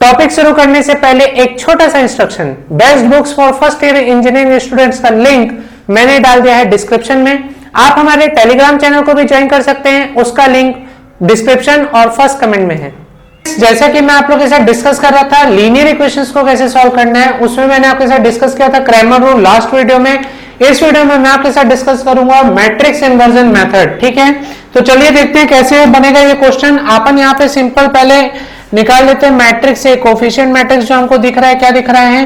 Topic शुरू करने से पहले एक छोटा सा instruction, best books for first year engineering students का लिंक मैंने डाल दिया है डिस्क्रिप्शन में। आप हमारे टेलीग्राम चैनल को भी ज्वाइन कर सकते हैं, उसका लिंक डिस्क्रिप्शन और फर्स्ट कमेंट में है। जैसा कि मैं आप लोगों के साथ डिस्कस कर रहा था लीनियर इक्वेशंस को कैसे सॉल्व करना है, उसमें मैंने आपके साथ डिस्कस किया था क्रैमर रूल लास्ट वीडियो में। इस वीडियो में मैं आपके साथ डिस्कस करूंगा मैट्रिक्स इन्वर्जन मेथड। ठीक है, तो चलिए देखते हैं कैसे बनेगा ये क्वेश्चन। अपन यहाँ पे सिंपल पहले निकाल लेते हैं मैट्रिक्स से कोफिशिएंट मैट्रिक्स जो हमको दिख रहा है, क्या दिख रहा है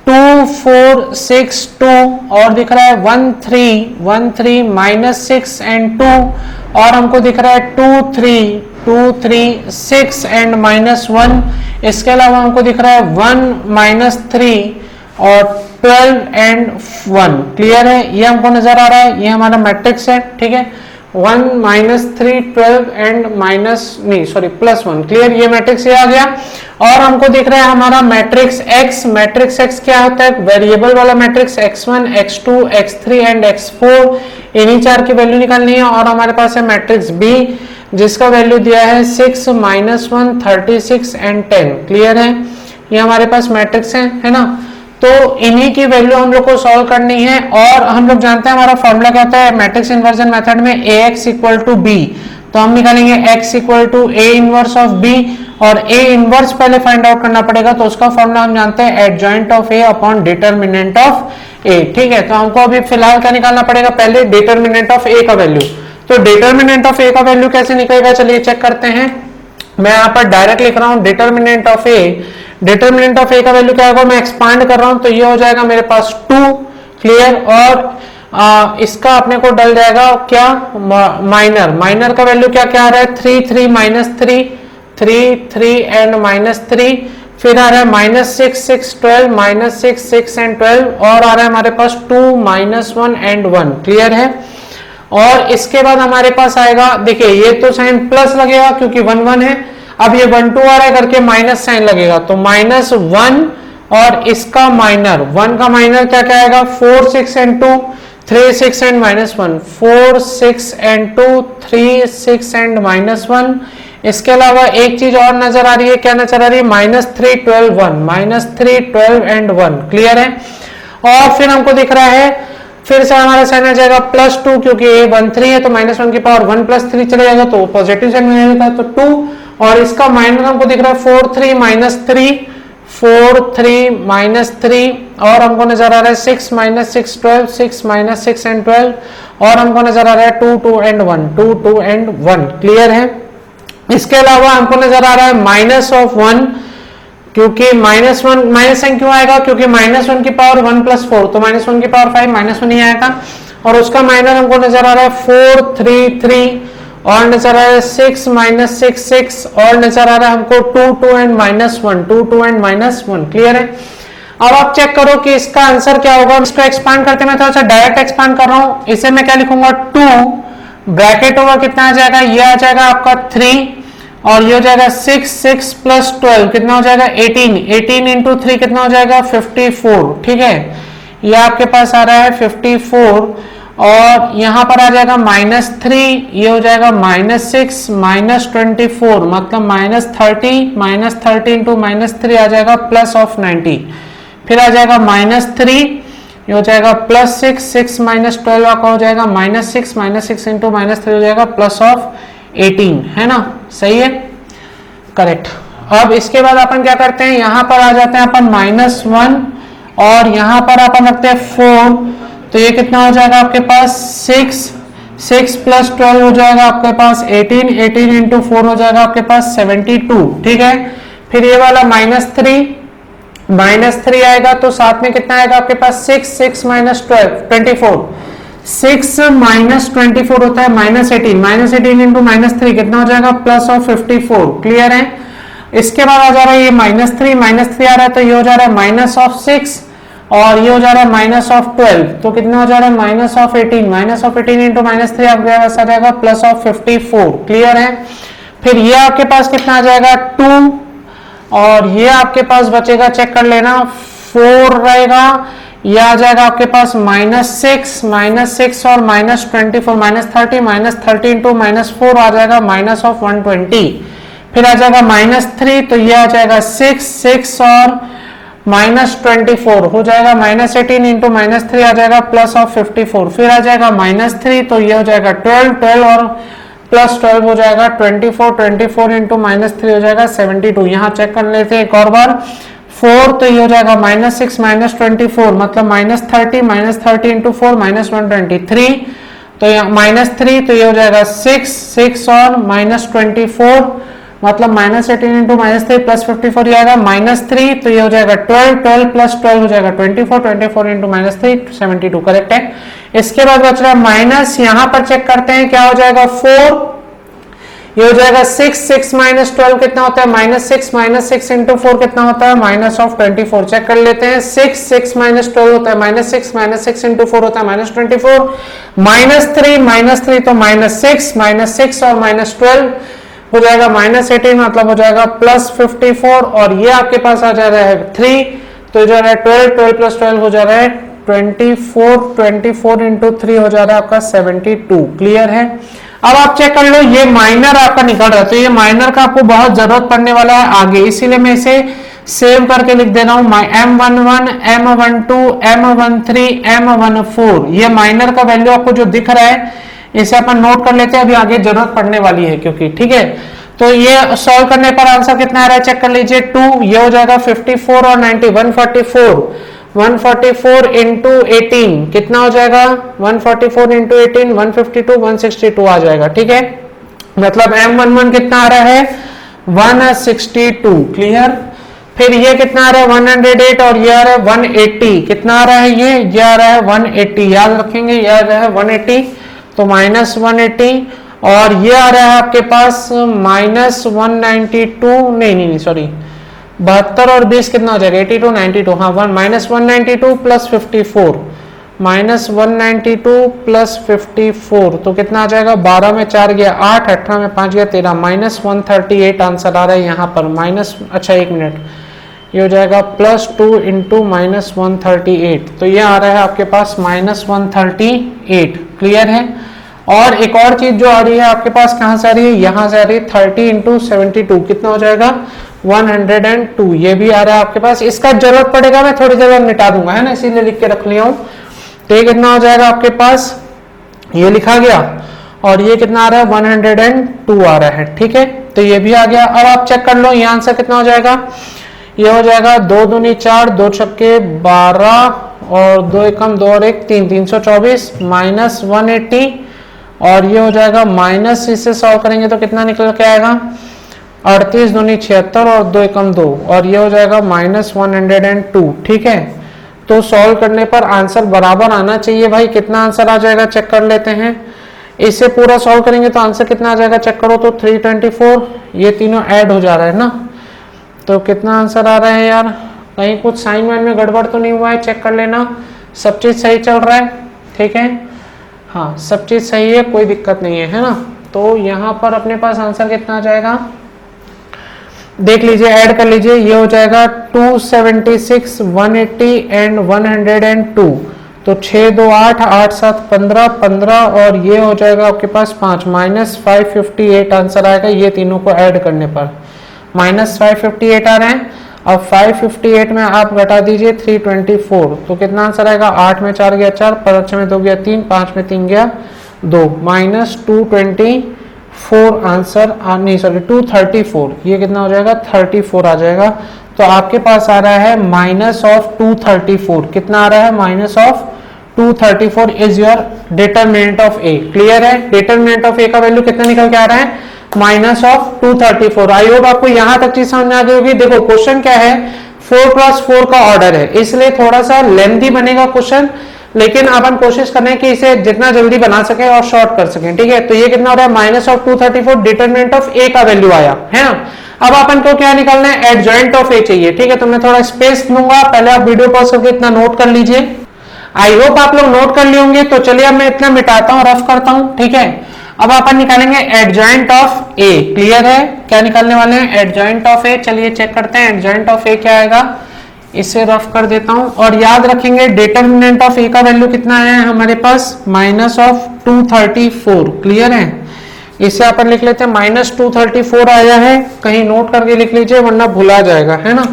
2 4 6 2 और दिख रहा है 1 3 1 3 -6 एंड 2 और हमको दिख रहा है 2 3 2 3 6 एंड -1। इसके अलावा हमको दिख रहा है 1 -3 और 12 एंड 1। क्लियर है, ये हमको नजर आ रहा है, ये हमारा मैट्रिक्स है। ठीक है, 1 -3 12 एंड +1। क्लियर, ये मैट्रिक्स ये आ गया। और हमको दिख रहा है हमारा मैट्रिक्स एक्स। मैट्रिक्स एक्स क्या होता है, वेरिएबल वाला matrix x1 x2 x3 and x4, इन्हीं चार की वैल्यू निकालनी है। और हमारे पास है मैट्रिक्स बी जिसका वैल्यू दिया है 6 -1 36 एंड 10। क्लियर है, ये हमारे पास मैट्रिक्स है ना। तो इन्हीं की वैल्यू हम लोग को सॉल्व करनी है। और हम लोग जानते हैं हमारा फॉर्मूला क्या होता है मैट्रिक्स इन्वर्जन मेथड में, ax = b। तो हम निकालेंगे x = a inverse of b और a इनवर्स पहले फाइंड आउट करना पड़ेगा। तो उसका फॉर्मूला हम जानते हैं adjoint of a upon determinant of a। ठीक है, तो हमको अभी फिलहाल क्या निकालना पड़ेगा, पहले डिटरमिनेंट ऑफ a का वैल्यू। तो डिटरमिनेंट ऑफ a का वैल्यू कैसे निकलेगा, चलिए चेक करते हैं। मैं यहाँ पर डायरेक्ट लिख रहा हूँ determinant of a। Determinant of a का वैल्यू क्या होगा, मैं एक्सपांड कर रहा हूं तो ये हो जाएगा मेरे पास 2। क्लियर, और इसका अपने को डल जाएगा क्या, माइनर का वैल्यू क्या क्या आ रहा है 3 3 -3 3 3 एंड -3। फिर आ रहा है -6 6 12 -6 6 एंड 12 और आ रहा है हमारे पास 2 -1 एंड 1। क्लियर है, और इसके बाद हमारे पास आएगा, देखिए ये तो साइन प्लस लगेगा क्योंकि 1 1 है। अब ये 1 2 आ रहा है करके माइनस साइन लगेगा, तो -1 और इसका माइनर 1 का माइनर क्या क्या आएगा 4 6 एंड 2 3 6 एंड -1 4 6 एंड 2 3 6 एंड -1। इसके अलावा एक चीज और नजर आ रही है, क्या नजर आ रही है -3 12 1 -3 12 एंड 1। क्लियर है, और फिर हमको दिख रहा है फिर से हमारा साइन आ जाएगा +2 क्योंकि ये 1 3 है तो -1 की पावर 1 + 3 चले जाएगा तो पॉजिटिव साइन मिल जाएगा तो 2। और इसका माइनस हमको दिख रहा है 4 3 -3 4 3 -3 और हमको नजर आ रहा है 6 -6 12 6 -6 एंड 12 और हमको नजर आ रहा है 2 2 एंड 1 2 2 एंड 1। क्लियर है, इसके अलावा हमको नजर आ रहा है -1 क्योंकि माइनस साइन क्यों आएगा, क्योंकि -1 की पावर 1 + 4 तो -1 की पावर 5 -1 ही आएगा। और उसका माइनस हमको नजर आ रहा है 4 3 3 और नजर आ रहा है 6 -6 6 और नजर आ रहा है हमको 2 2 एंड -1 2 2 एंड -1। क्लियर है, अब आप चेक करो कि इसका आंसर क्या होगा। इसको एक्सपांड करते मैं थोड़ा सा डायरेक्ट एक्सपांड कर रहा हूं। इसे मैं क्या लिखूंगा 2 ब्रैकेट होगा कितना आ जाएगा, ये आ जाएगा आपका 3 और ये हो जाएगा 6 6 + 12 कितना हो जाएगा 18 18 × 3 कितना हो जाएगा 54। ठीक है, ये आपके पास आ रहा है 54 और यहां पर आ जाएगा -3, ये हो जाएगा -6 -24 मतलब -30 -30 × -3 आ जाएगा +90। फिर आ जाएगा -3, ये हो जाएगा +6 6 -12 आपका हो जाएगा -6 -6 × -3 हो जाएगा +18, है ना, सही है, करेक्ट। अब इसके बाद अपन क्या करते हैं, यहां पर आ जाते हैं अपन -1 और यहां पर अपन रखते हैं 4 तो ये कितना हो जाएगा आपके पास 6 6 + 12 हो जाएगा आपके पास 18 18 × 4 हो जाएगा आपके पास 72। ठीक है, फिर ये वाला -3 आएगा तो साथ में कितना आएगा आपके पास 6 6 -12 24 6 -24 होता है -18 × -3 कितना हो जाएगा +54। क्लियर है, इसके बाद आ जा रहा है ये -3 आ रहा है तो ये हो जा रहा है -6 और ये हो जा रहा है -12 तो कितना हो जा रहा है -18 × -3 आपके पास आ जाएगा +54। क्लियर है, फिर ये आपके पास कितना आ जाएगा 2 और ये आपके पास बचेगा, चेक कर लेना 4 रहेगा, ये आ जाएगा आपके पास -6 और -24 -30 -30 × -4 आ जाएगा -120। फिर आ जाएगा -3, तो ये आ जाएगा 6 और -24 हो जाएगा, -18 इंटू -3 आ जाएगा प्लस ऑफ 54, फिर आ जाएगा -3, तो ये हो जाएगा 12 और प्लस 12 हो जाएगा 24 इंटू -3 हो जाएगा 72। यहाँ चेक कर लेते हैं एक और बार, 4 तो ये हो जाएगा -6 -24 मतलब -30 इंटू 4 -123, तो यहाँ -3 तो ये हो जाएगा 6 और -24 मतलब -18 इंटू -3 प्लस 54 ये आएगा -3, तो ये हो जाएगा 12 प्लस 12 हो जाएगा 24 इंटू -3 72, करेक्ट है। इसके बाद बच रहा है माइनस, यहाँ पर चेक करते हैं क्या हो जाएगा 4, ये हो जाएगा 6 माइनस 12 कितना होता है -6 इंटू 4 कितना होता है -24, चेक कर लेते हैं 6 माइनस 12 होता है -6 इंटू 4 होता है -24, -3 तो -6 और -12 हो जाएगा -18 मतलब हो जाएगा +54, और ये आपके पास आ जा रहा है 3, तो जो है 12 प्लस 12 हो जा रहा है 24 इंटू 3 हो जा रहा है आपका 72, क्लियर है। अब आप चेक कर लो, ये माइनर आपका निकल रहा है, तो ये माइनर का आपको बहुत जरूरत पड़ने वाला है आगे, इसीलिए मैं इसे सेव करके लिख दे रहा हूं M11 M12 M13 M14, ये माइनर का वैल्यू आपको जो दिख रहा है इसे अपन नोट कर लेते हैं, अभी आगे जरूरत पड़ने वाली है क्योंकि, ठीक है। तो ये सॉल्व करने पर आंसर कितना आ रहा है चेक कर लीजिए 2, ये हो जाएगा 54 और 90 144 इंटू 18 कितना हो जाएगा 144 इंटू 18 152 162 आ जाएगा, ठीक है। मतलब M11 कितना आ रहा है 162, क्लियर। फिर ये कितना आ रहा है 108 और ये आ रहा है 180, कितना आ रहा है ये आ रहा है 180, याद रखेंगे, ये आ रहा है 180, तो -180, और ये आ रहा है आपके पास -192 नहीं सॉरी 72 और 20 कितना हो जाएगा 82 92, हाँ -192 प्लस 54 -192 प्लस 54 तो कितना आ जाएगा 12 में 4 गया 8 18 में 5 गया 13 -138 आंसर आ रहा है यहाँ पर अच्छा एक मिनट, ये हो जाएगा +2 इंटू -138, तो ये आ रहा है आपके पास -138, क्लियर है। और एक और चीज जो आ रही है आपके पास कहां से आ रही है, यहां से आ रही है 30 इंटू 72 कितना हो जाएगा 102, ये भी आ रहा है आपके पास, इसका जरूरत पड़ेगा मैं थोड़ी देर में मिटा दूंगा, है ना, इसीलिए लिख के रख लिया हूं। तो ये कितना हो जाएगा आपके पास, ये लिखा गया, और ये कितना आ रहा है 102 आ रहा है, ठीक है। तो ये भी आ गया। अब आप चेक कर लो ये आंसर कितना हो जाएगा, ये हो जाएगा 2 दूनी 4 2 छक्के 12 और 2 एकम 2 और 1 3 324 -180, और ये हो जाएगा माइनस, इससे सॉल्व करेंगे तो कितना निकल के आएगा 38 दूनी 76 और 2 एकम 2, और ये हो जाएगा -102, ठीक है। तो सॉल्व करने पर आंसर बराबर आना चाहिए भाई, कितना आंसर आ जाएगा चेक कर लेते हैं। इसे पूरा सॉल्व करेंगे तो आंसर कितना आ जाएगा चेक करो तो 324, ये तीनों ऐड हो जा रहा है ना, तो कितना आंसर आ रहा है यार, कहीं कुछ साइन वाइन में गड़बड़ तो नहीं हुआ है, चेक कर लेना, सब चीज सही चल रहा है, ठीक है, हाँ सब चीज सही है, कोई दिक्कत नहीं है ना। तो यहाँ पर अपने पास आंसर कितना आ जाएगा देख लीजिए, ऐड कर लीजिए, ये हो जाएगा 276 180 एंड 102, तो 6 2 8 8 7 15 15 और ये हो जाएगा आपके पास 5 -558 आंसर आएगा, ये तीनों को ऐड करने पर -558 आ रहे हैं। अब 558 में आप घटा दीजिए 324, तो कितना आंसर आएगा 8 में 4 गया 4 5 में 2 गया 3 5 में 3 गया 2 -224 आंसर नहीं सॉरी 234, ये कितना हो जाएगा 34 आ जाएगा। तो आपके पास आ रहा है -234, कितना आ रहा है -234 is your determinant of A, clear है। डिटरमिनेंट ऑफ ए का वैल्यू कितना निकल के आ रहा है -234। आई होप आपको यहां तक चीज समझ में आ गई होगी। देखो क्वेश्चन क्या है 4x4 का ऑर्डर है, इसलिए थोड़ा सा लेंथी बनेगा क्वेश्चन, लेकिन अपन कोशिश करें कि इसे जितना जल्दी बना सके और शॉर्ट कर सकें, ठीक है। तो ये कितना हो रहा है -234 डिटरमिनेंट ऑफ ए का वैल्यू आया है ना। अब अपन को क्या निकालना है एडजॉइंट ऑफ ए चाहिए, ठीक है। तो मैं थोड़ा स्पेस दूंगा, पहले आप वीडियो पॉज करके इतना नोट कर लीजिए। आई होप आप लोग नोट कर लिए होंगे। तो चलिए अब मैं इतना मिटाता हूं, रफ करता हूं, ठीक है। अब अपन निकालेंगे एडजॉइंट ऑफ ए, क्लियर है। क्या निकालने वाले हैं एडजॉइंट ऑफ ए, चलिए चेक करते हैं एडजॉइंट ऑफ ए क्या आएगा, इसे रफ कर देता हूं। और याद रखेंगे डिटरमिनेंट ऑफ ए का वैल्यू कितना है हमारे पास -234, क्लियर है। इसे अपन लिख लेते हैं -234 आया है, कहीं नोट करके लिख लीजिए वरना भुला जाएगा, है ना।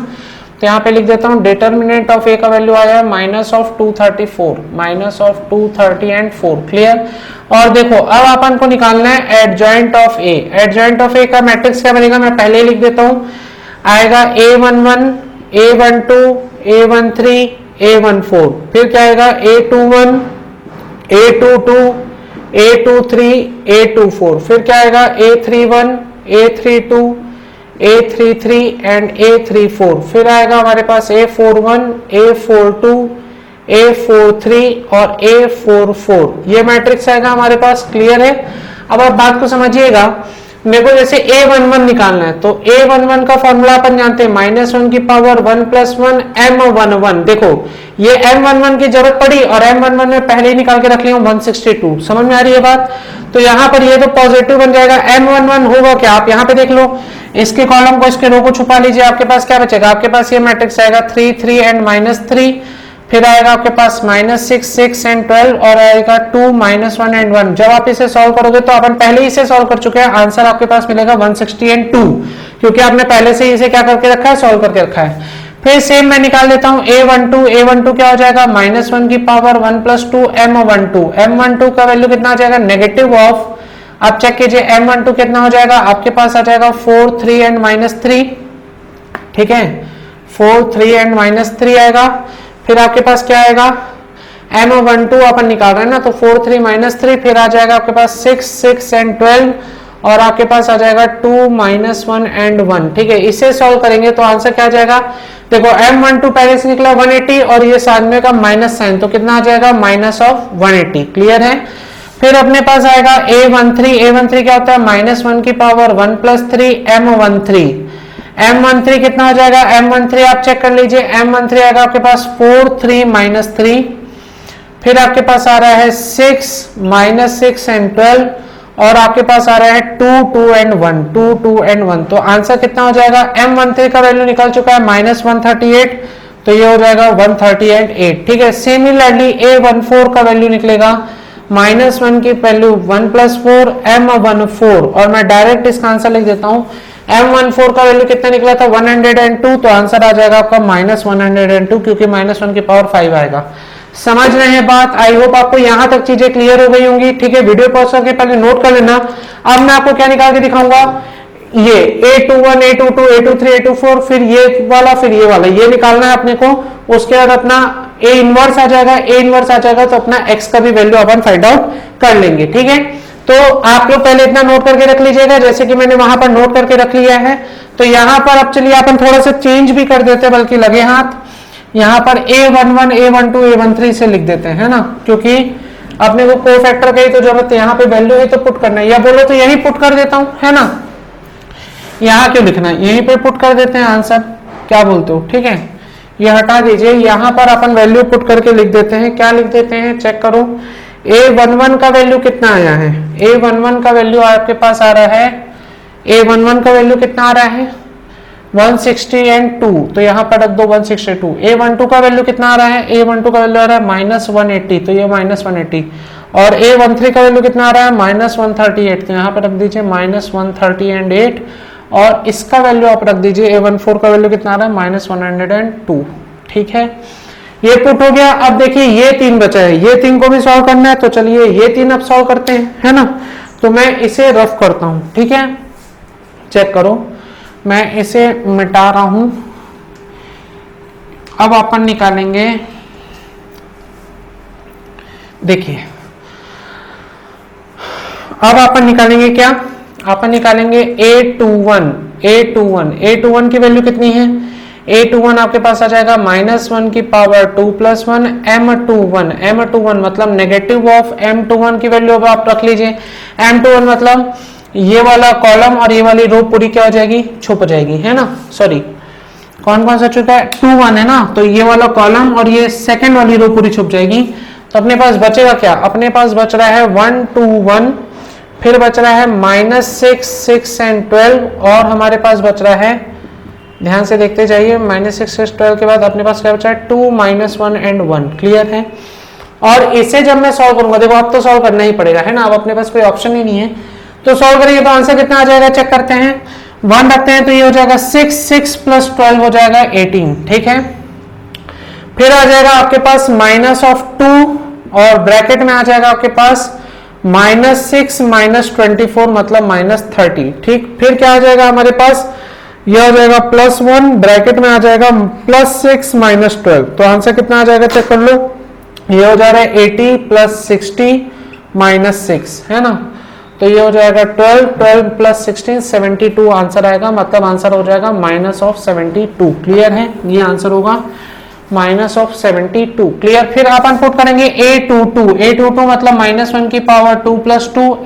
तो यहाँ पे लिख देता हूँ डिटर्मिनेंट ऑफ ए का वैल्यू आया है -230 एंड 4, क्लियर। और देखो अब अपन को निकालना है adjoint of A. Adjoint of A का मैट्रिक्स क्या बनेगा, मैं पहले ही लिख देता हूँ, आएगा A11 A12 A13 A14, फिर क्या आएगा A21 A22 A23 A24, फिर क्या आएगा A31 A32 A33 and A34, फिर आएगा हमारे पास A41 A42 A43 और A44, ये मैट्रिक्स आएगा हमारे पास, क्लियर है। अब आप बात को समझिएगा, मेरे को जैसे A11 निकालना है तो A11 का फॉर्मूला अपन जानते हैं -1 की पावर 1 + 1 M11। देखो ये M11 की जरूरत पड़ी और M11 में पहले ही निकाल के रख लिया 162, समझ में आ रही है बात। तो यहाँ पर ये तो पॉजिटिव बन जाएगा, M11 होगा क्या, आप यहाँ पे देख लो, इसके कॉलम को इसके रो को छुपा लीजिए, आपके पास क्या बचेगा, आपके पास ये मैट्रिक्स आएगा 3 3 एंड -3, फिर आएगा आपके पास -6 6 एंड 12 और आएगा 2 -1 एंड 1। जब आप इसे सॉल्व करोगे तो अपन पहले ही इसे सॉल्व कर चुके हैं, आंसर आपके पास मिलेगा 160 एंड 2, क्योंकि आपने पहले से इसे क्या करके रखा है, सॉल्व करके रखा है। फिर सेम मैं निकाल देता हूं A12 क्या हो जाएगा, -1 की पावर 1 + 2 M12 का वैल्यू कितना आ जाएगा, नेगेटिव ऑफ, आप चेक कीजिए M12 कितना हो जाएगा, आपके पास आ जाएगा 4 3 एंड -3, ठीक है, 4 3 एंड -3 आएगा। फिर आपके पास क्या आएगा, M12 अपन निकाल रहे हैं ना, तो 4 3 -3, फिर आ जाएगा आपके पास 6 6 एंड 12 और आपके पास आ जाएगा 2 -1 एंड 1, ठीक है। इसे सॉल्व करेंगे तो आंसर क्या आ जाएगा, देखो M12 पहले से निकला 180 और ये साथ में का माइनस साइन, तो कितना आ जाएगा, -180, क्लियर है। फिर अपने पास आएगा A13 क्या होता है, -1 की पावर 1 + 3 M13 कितना हो जाएगा, M13 आप चेक कर लीजिए, M13 आएगा आपके पास 4 3 -3, फिर आपके पास आ रहा है 6 -6 एंड 12 और आपके पास आ रहा है 2 2 एंड 1। तो आंसर कितना हो जाएगा, M13 का वैल्यू निकल चुका है -138, तो ये हो जाएगा 138, ठीक है। सिमिलरली A14 का वैल्यू निकलेगा -1 की वैल्यू 1 + 4 M14, और मैं डायरेक्ट इसका आंसर लिख देता हूं, M14 का वैल्यू कितना निकला था, 102, तो आंसर आ जाएगा आपका -102, क्योंकि -1 की पावर 5 आएगा। समझ रहे हैं बात, आई होप आपको यहां तक चीजें क्लियर हो गई होंगी, ठीक है। वीडियो पॉज करके पहले नोट कर लेना। अब मैं आपको क्या निकाल के दिखाऊंगा, ये A21 A22 A23 A24, फिर ये वाला फिर ये वाला, ये निकालना है अपने को। उसके बाद अपना A इनवर्स आ जाएगा, तो अपना x का भी वैल्यू अपन फाइंड आउट कर लेंगे, ठीक है। तो आप लोग पहले इतना नोट करके रख लीजिएगा, जैसे कि मैंने वहां पर नोट करके रख लिया है। तो यहाँ पर अब चलिए अपन थोड़ा सा चेंज भी कर देते हैं, बल्कि लगे हाथ, यहाँ पर A11 A12 A13 से लिख देते हैं, है ना, क्योंकि अपने को कोफैक्टर की तो जरूरत है, यहाँ पे वैल्यू ही तो पुट करना है, या बोलो तो यही पुट कर देता हूँ, है ना, यहाँ क्यों लिखना है, यहीं पे पुट कर देते हैं आंसर, क्या बोलते हो, ठीक है। ये हटा दीजिए, यहाँ पर अपन वैल्यू पुट करके लिख देते हैं, क्या लिख देते हैं, चेक करो। A11 का वैल्यू कितना आया है, A11 का वैल्यू आपके पास आ रहा है, A11 का वैल्यू कितना आ रहा है 160 एंड 2, तो यहाँ पर रख दो 162। A12 का वैल्यू कितना आ रहा है, A12 का वैल्यू आ रहा है -180, तो ये -180, और A13 का वैल्यू कितना आ रहा है -138, तो यहाँ पर रख दीजिए -130 एंड 8, और इसका वैल्यू आप रख दीजिए A14 का वैल्यू कितना आ रहा है -102, ठीक है। ये पुट हो गया। अब देखिए ये 3 बचा है, ये 3 को भी सॉल्व करना है, तो चलिए ये 3 अब सॉल्व करते हैं, है ना। तो मैं इसे रफ करता हूं, ठीक है, चेक करो, मैं इसे मिटा रहा हूं। अब अपन निकालेंगे, देखिए अब अपन निकालेंगे क्या, अपन निकालेंगे A21 की वैल्यू कितनी है, A21 आपके पास आ जाएगा -1 की पावर 2 + 1 M21 मतलब नेगेटिव ऑफ M21 की वैल्यू अब आप रख लीजिए। M21 मतलब ये वाला कॉलम और ये वाली रो पूरी क्या हो जाएगी, छुप जाएगी, है ना। सॉरी, कौन कौन सा छुपा है, 21 है ना, तो ये वाला कॉलम और ये सेकंड वाली रो पूरी छुप जाएगी। तो अपने पास बचेगा क्या, अपने पास बच रहा है 1 2 1, फिर बच रहा है -6 6 एंड 12, और हमारे पास बच रहा है, ध्यान से देखते जाइए, -6 6 12 के बाद अपने पास क्या बचा है 2 -1 एंड 1, क्लियर है। और इसे जब मैं सॉल्व करूंगा, देखो अब तो सॉल्व करना ही पड़ेगा, है ना, अब अपने पास कोई ऑप्शन ही नहीं है। तो सॉल्व करेंगे तो आंसर कितना आ जाएगा, चेक करते हैं। 1 रखते हैं तो ये हो जाएगा 6, 6 प्लस 12 हो जाएगा 18, ठीक है। फिर आ जाएगा आपके पास माइनस ऑफ 2 और ब्रैकेट में आ जाएगा आपके पास -6 -24 मतलब -30, ठीक। फिर क्या आ जाएगा हमारे पास, यह हो जाएगा +1 ब्रैकेट में आ जाएगा +6 -12, तो आंसर कितना आ जाएगा चेक कर लो। ये हो जा रहा है 80 + 60 -6, है ना। तो ये हो जाएगा 12, 12 + 16 72 आंसर आएगा, मतलब आंसर हो जाएगा -72। क्लियर है, ये आंसर होगा -72। क्लियर। फिर अपन पुट करेंगे a22 मतलब -1 की पावर 2 + 2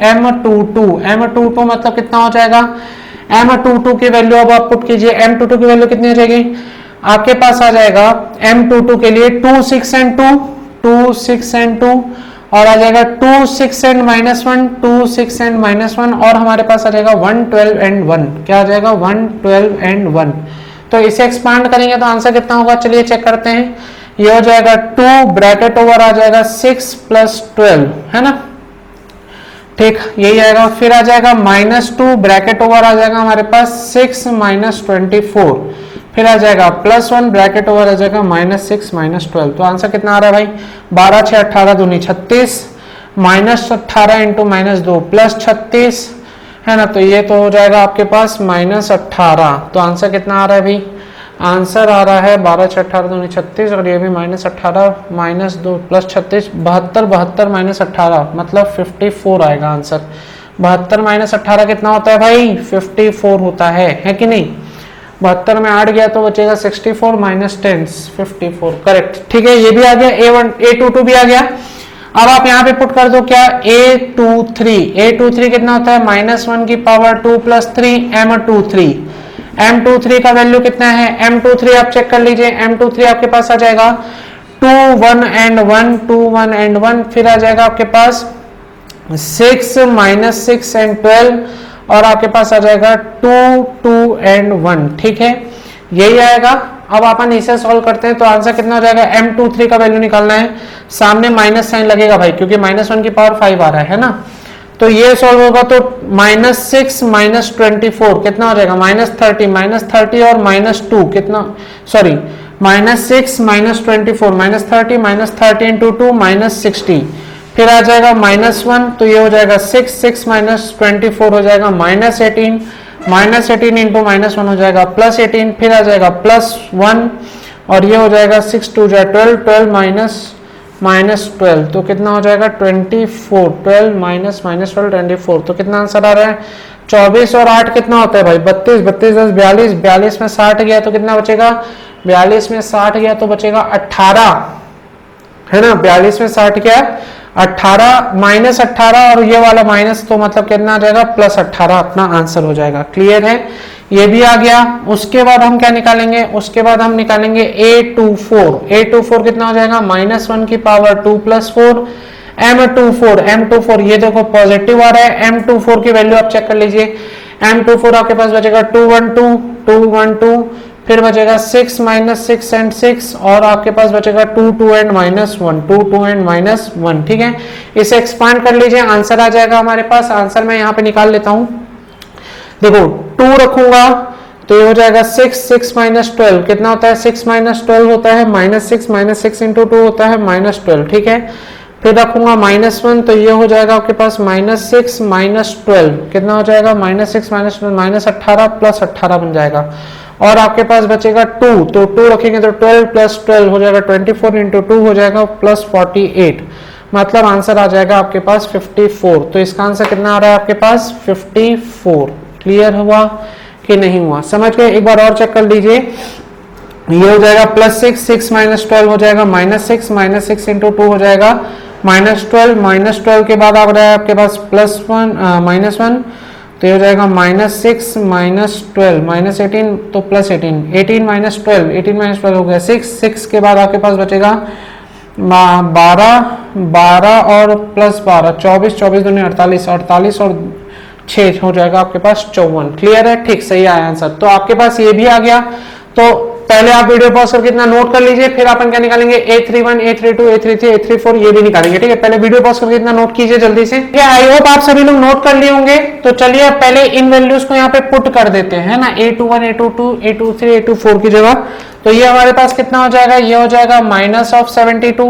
m22 मतलब कितना हो जाएगा, m22 की वैल्यू अब आप पुट कीजिए। m22 की वैल्यू कितनी हो जाएगी, आपके पास आ जाएगा m22 के लिए 2, 6 and 2 2, 6 and 2 और आ जाएगा 2, 6 and -1 2, 6 and -1 और हमारे पास आ जाएगा 1, 12 and 1। क्या आ जाएगा 1, 12 and 1। तो इसे एक्सपांड करेंगे तो आंसर कितना होगा, चलिए चेक करते हैं। ये हो जाएगा 2 ब्रैकेट ओवर आ जाएगा 6 + 12, है ना, ठीक, यही आएगा। फिर आ जाएगा -2 ब्रैकेट ओवर आ जाएगा हमारे पास 6 -24, फिर आ जाएगा +1 ब्रैकेट ओवर आ जाएगा -6 -12। तो आंसर कितना आ रहा है भाई, 12, 6, 18 दूनी 36 -18 × -2 +36, है ना। तो ये तो हो जाएगा आपके पास -18। तो आंसर कितना आ रहा है भाई, आंसर आ रहा है 12, 6, 18 दूनी 36 और ये भी -18 -2 +36 72, 72 -18 मतलब 54 आएगा आंसर। 72 - 18 कितना होता है भाई, 54 होता है कि नहीं। 72 में 8 गया तो बचेगा 64 - 10 54, करेक्ट, ठीक है। ये भी आ गया, A22 भी आ गया। अब आप यहाँ पे पुट कर दो क्या, A23 कितना होता है, -1 की पावर 2 + 3 m23 का वैल्यू कितना है, m23 आप चेक कर लीजिए। m23 आपके पास आ जाएगा 2, 1 and 1 2, 1 and 1, फिर आ जाएगा आपके पास 6 -6 and 12 और आपके पास आ जाएगा 2, 2 and 1, ठीक है, यही आएगा। अब अपन इसे सॉल्व करते हैं तो आंसर कितना हो जाएगा, m23 का वैल्यू निकालना है, सामने माइनस साइन लगेगा भाई क्योंकि -1 की पावर 5 आ रहा है ना। तो ये सॉल्व होगा तो -6 -24 कितना हो जाएगा, -30 और -2 कितना, सॉरी -6 -24 -30 × 2 -60, फिर आ जाएगा -1 तो ये हो जाएगा 6 6 -24 हो जाएगा -18 × -1 हो जाएगा +18, फिर आ जाएगा +1 और ये हो जाएगा 6 2 12 12 -12 तो कितना हो जाएगा 24 12 -12 24। तो कितना आंसर आ रहा है, 24 और 8 कितना होता है भाई 32 32 10 42 42 में 60 गया तो कितना बचेगा, 42 में 60 गया तो बचेगा 18, है ना। 42 में 60 क्या है 18 -18 और ये वाला माइनस तो मतलब कितना आ जाएगा +18 अपना आंसर हो जाएगा। क्लियर है, ये भी आ गया। उसके बाद हम क्या निकालेंगे, उसके बाद हम निकालेंगे A24 कितना हो जाएगा, -1 की पावर 2 + 4 m24 ये देखो पॉजिटिव आ रहा है। m24 की वैल्यू आप चेक कर लीजिए, m24 आपके पास बचेगा 212 फिर बचेगा 6 -6 and 6 और आपके पास बचेगा 2 2 and -1 ठीक है। इसे एक्सपांड कर लीजिए, आंसर आ जाएगा हमारे पास। आंसर मैं यहाँ पे निकाल लेता हूँ, देखो 2 रखूंगा तो ये हो जाएगा 6 6 -12 कितना होता है, 6 -12 होता है -6 × 2 होता है -12, ठीक है। फिर रखूंगा -1 तो ये हो जाएगा आपके पास -6 -12 कितना हो जाएगा, -6 -12 -18 +18 बन जाएगा और आपके पास बचेगा 2 तो 2 रखेंगे तो 12 + 12 हो जाएगा 24 × 2 हो जाएगा +48 मतलब आंसर आ जाएगा आपके पास 54। तो इसका आंसर कितना आ रहा है आपके पास 54। क्लियर हुआ कि नहीं हुआ, समझ गए। एक बार और चेक कर लीजिए, ये हो जाएगा +6 6 -12 हो जाएगा -6 × 2 हो जाएगा -12 के बाद आ रहा है आपके पास +1 तो ये हो जाएगा -6 -12 -18 तो +18 18 -12 हो गया 6 के बाद आपके पास बचेगा 12 और +12 24 दूनी 48 और 6 हो जाएगा आपके पास 54। क्लियर है, ठीक, सही आया आंसर। तो आपके पास ये भी आ गया। तो पहले आप वीडियो पॉज करके इतना नोट कर लीजिए, फिर अपन क्या निकालेंगे A31, A32, A33, A34 ये भी निकालेंगे, ठीक है। पहले वीडियो पॉज करके इतना नोट कीजिए जल्दी से। आई होप आप सभी लोग नोट कर लिए होंगे। तो चलिए अब पहले इन वैल्यूज को यहाँ पे पुट कर देते हैं ना, A21, A22, A23, A24 की जगह। तो ये हमारे पास कितना हो जाएगा, ये हो जाएगा -72,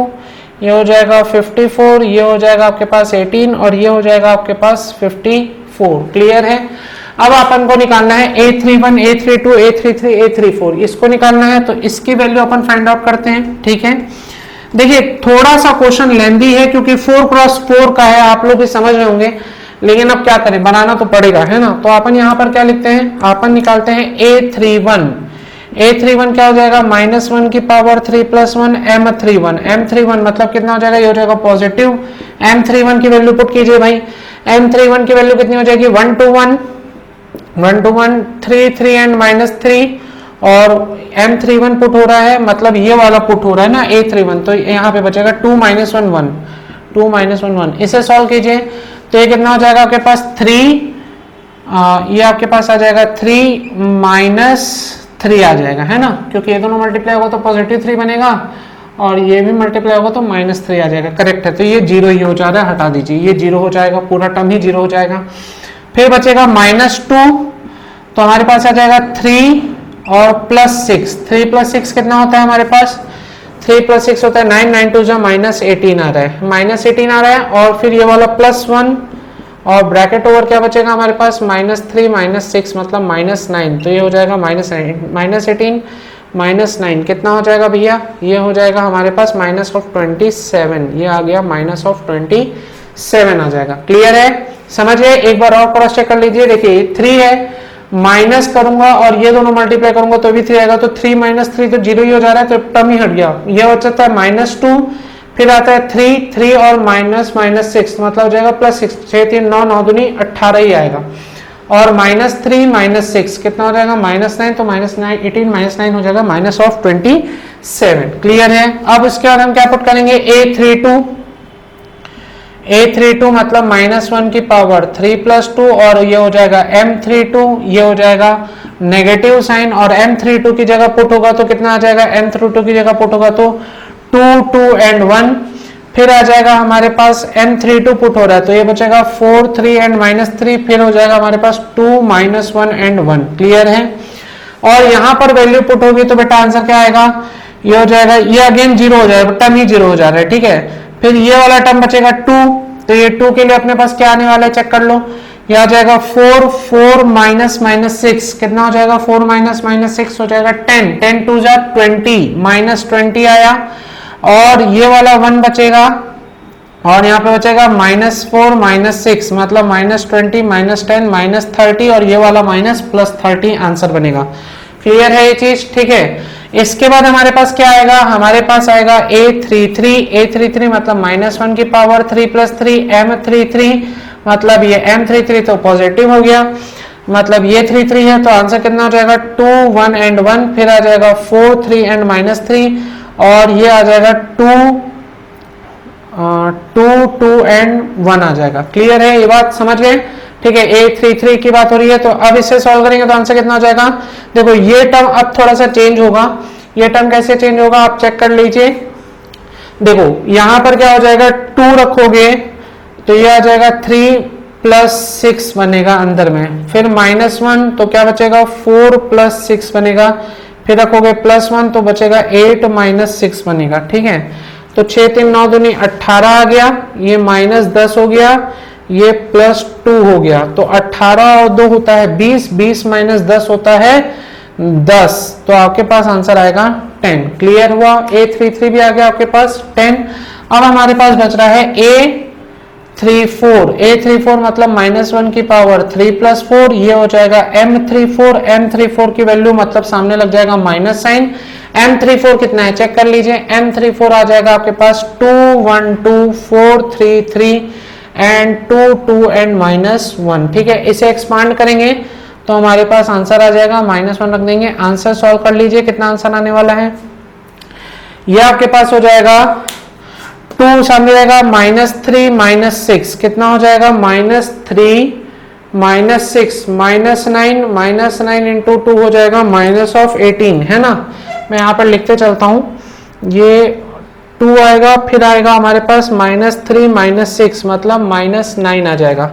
ये हो जाएगा 54, ये हो जाएगा आपके पास 18 और ये हो जाएगा आपके पास 54। क्लियर है। अब अपन को निकालना है A31, A32, A33, A34, इसको निकालना है। तो इसकी वैल्यू अपन फाइंड आउट करते हैं, ठीक है। देखिए थोड़ा सा क्वेश्चन लेंदी है क्योंकि 4x4 का है, आप लोग भी समझ रहे होंगे, लेकिन अब क्या करें, बनाना तो पड़ेगा, है ना। तो अपन यहाँ पर क्या लिखते हैं, अपन निकालते हैं A31 क्या हो जाएगा, -1 की पावर 3 + 1 M31 मतलब कितना हो जाएगा, ये हो जाएगा पॉजिटिव। M31 की वैल्यू पुट कीजिए भाई। M31 की वैल्यू कितनी हो जाएगी, 1 to 1 3 3 एंड -3 और M31 पुट हो रहा है, मतलब ये वाला पुट हो रहा है ना A31। तो यहाँ पे बचेगा 2 - 1 1। इसे सॉल्व कीजिए तो ये कितना हो जाएगा आपके पास 3, ये आपके पास आ जाएगा 3 - 3 आ जाएगा, है ना, क्योंकि ये दोनों मल्टीप्लाई होगा तो +3 बनेगा और ये भी मल्टीप्लाई होगा तो -3 आ जाएगा। करेक्ट है। तो ये 0 ही हो जा रहा है, हटा दीजिए, ये 0 हो जाएगा, पूरा टर्म ही 0 हो जाएगा। फिर बचेगा -2, तो हमारे पास आ जाएगा 3 और +6। 3 + 6 कितना होता है हमारे पास, 3 + 6 होता है 9, 9 2 -18 आ रहा है, -18 आ रहा है। और फिर ये वाला +1 और ब्रैकेट ओवर क्या बचेगा हमारे पास, -3 -6 मतलब -9। तो ये हो जाएगा -18 -9 कितना हो जाएगा भैया, ये हो जाएगा हमारे पास -27। ये आ गया -27 आ जाएगा। क्लियर है, समझिए। एक बार और क्रॉस चेक कर लीजिए। देखिए 3 है, माइनस करूंगा और ये दोनों मल्टीप्लाई करूंगा तो भी 3 आएगा, तो 3 - 3 तो 0 ही हो जा रहा है, तो टर्म ही हट गया। ये हो जाता है -2, फिर आता है 3 और -6 मतलब हो जाएगा +6। 6 3 9 9 दूनी 18 ही आएगा। और -3 - 6 कितना हो जाएगा, -9, तो -18 -9 हो जाएगा -27। क्लियर है। अब इसके बाद हम क्या पुट करेंगे, A32 मतलब -1 की पावर 3 + 2 और ये हो जाएगा M32, ये हो जाएगा नेगेटिव साइन और M32 की जगह पुट होगा तो कितना आ जाएगा, M32 की जगह पुट होगा तो 2 2 एंड 1। फिर आ जाएगा हमारे पास M32 पुट हो रहा है तो ये बचेगा 4 3 एंड -3, फिर हो जाएगा हमारे पास 2 - 1 एंड 1। क्लियर है। और यहाँ पर वैल्यू पुट होगी तो बेटा आंसर क्या आएगा, ये हो जाएगा, ये अगेन 0 हो जाएगा, टर्म ही 0 हो जा रहा है, ठीक है। फिर ये वाला टर्म बचेगा 2, तो ये 2 के लिए अपने पास क्या आने वाला है चेक कर लो, ये आ जाएगा 4 4 -6 कितना हो जाएगा, 4 -6 हो जाएगा 10 10 2 जा 20 -20 आया। और ये वाला 1 बचेगा और यहाँ पे बचेगा -4 -6 मतलब -20 -10 -30 और ये वाला +30 आंसर बनेगा। क्लियर है ये चीज, ठीक है। इसके बाद हमारे पास क्या आएगा, हमारे पास आएगा A33 मतलब -1 की पावर 3 + 3 M33 मतलब ये M33 तो पॉजिटिव हो गया, मतलब ये 3 है तो आंसर कितना हो जाएगा 2 1 एंड 1। फिर आ जाएगा 4 3 एंड -3 और ये आ जाएगा 2 2 एंड 1 आ जाएगा। क्लियर है, ये बात समझ गए, ठीक है। A33 की बात हो रही है तो अब इसे सॉल्व करेंगे तो आंसर कितना हो जाएगा, देखो ये टर्म अब थोड़ा सा चेंज होगा। ये टर्म कैसे चेंज होगा आप चेक कर लीजिए। देखो यहां पर क्या हो जाएगा, 2 रखोगे तो ये आ जाएगा 3 + 6 बनेगा अंदर में, फिर -1 तो क्या बचेगा 4 + 6 बनेगा, फिर रखोगे +1 तो बचेगा 8 - 6 बनेगा, ठीक है। तो 6 3 9 दूनी 18 आ गया, ये -10 हो गया, ये +2 हो गया, तो 18 और 2 होता है 20 20 - 10 होता है 10, तो आपके पास आंसर आएगा 10। क्लियर हुआ, A33 भी आ गया आपके पास 10। अब हमारे पास बच रहा है A34 मतलब -1 की पावर 3 + 4, ये हो जाएगा M34 की वैल्यू मतलब सामने लग जाएगा माइनस साइन। M34 कितना है चेक कर लीजिए, M34 आ जाएगा आपके पास 2 1 2 4 3 3 एंड 2 2 एंड -1, ठीक है। इसे एक्सपांड करेंगे तो हमारे पास आंसर आ जाएगा -1 रख देंगे। आंसर सॉल्व कर लीजिए, कितना आंसर आने वाला है, यह आपके पास हो जाएगा 2 सामने रहेगा -3 -6 कितना हो जाएगा -3 -6 -9 -9 × 2 हो जाएगा -18 है ना। मैं यहाँ पर लिखते चलता हूँ, ये 2 आएगा, फिर आएगा हमारे पास -3 -6 मतलब -9 आ जाएगा,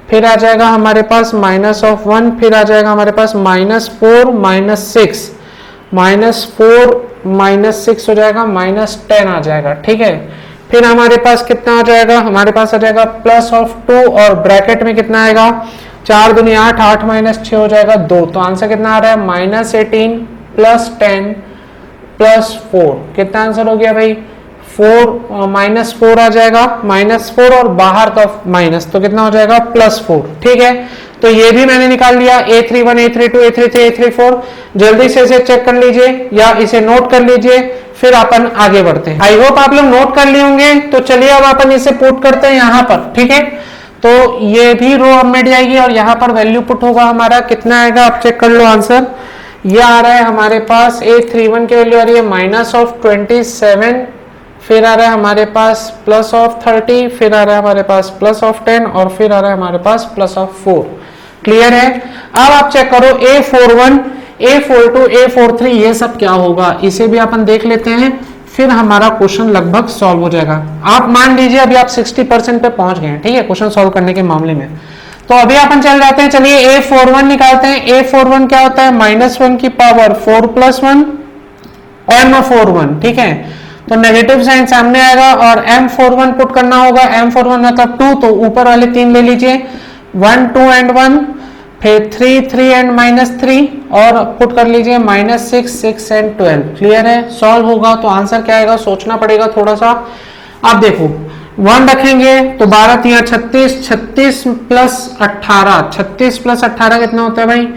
फिर आ जाएगा हमारे पास -1, फिर आ जाएगा हमारे पास -4 -6, -4 -6 हो जाएगा, -10 आ जाएगा। ठीक है, फिर हमारे पास कितना आ जाएगा, हमारे पास आ जाएगा +2 और ब्रैकेट में कितना आएगा, 4 दूनी 8, 8 -6 हो जाएगा 2। तो आंसर कितना आ रहा है, -18 +10 +4। कितना आंसर हो गया भाई, 4 आ जाएगा, -4 और बाहर का माइनस, तो कितना हो जाएगा +4। ठीक है, तो ये भी मैंने निकाल लिया, A31 A32 A33 A34। जल्दी से इसे चेक कर लीजिए या इसे नोट कर लीजिए, फिर अपन आगे बढ़ते हैं। आई होप आप लोग नोट कर लिए होंगे। तो चलिए अब अपन इसे पुट करते हैं यहाँ पर। ठीक है, तो ये भी रो अब मिट जाएगी और यहाँ पर वैल्यू पुट होगा हमारा, कितना आएगा आप चेक कर लो आंसर। ये आ रहा है हमारे पास A31 की वैल्यू आ रही है -27, फिर आ रहा है हमारे पास +30, फिर आ रहा है हमारे पास +10 और फिर आ रहा है हमारे पास +4। क्लियर है। अब आप चेक करो A41 A42 A43 ये सब क्या होगा, इसे भी अपन देख लेते हैं, फिर हमारा क्वेश्चन लगभग सॉल्व हो जाएगा। आप मान लीजिए अभी आप 60% पे पहुंच गए हैं, ठीक है, क्वेश्चन सॉल्व करने के मामले में। तो अभी अपन चल जाते हैं, चलिए A41 निकालते हैं। A41 क्या होता है, -1 की पावर 4 + 1 M41। ठीक है, तो नेगेटिव साइन सामने आएगा और M41 पुट करना होगा। M41 मतलब 2, तो ऊपर वाले 3 ले लीजिए, 1 2 एंड 1, फिर 3 3 एंड -3 और पुट कर लीजिए -6 6 एंड 12। क्लियर है, सॉल्व होगा तो आंसर क्या आएगा, सोचना पड़ेगा थोड़ा सा। आप देखो 1 रखेंगे तो 12 3 36, 36 + 18, 36 + 18 कितना होता है भाई,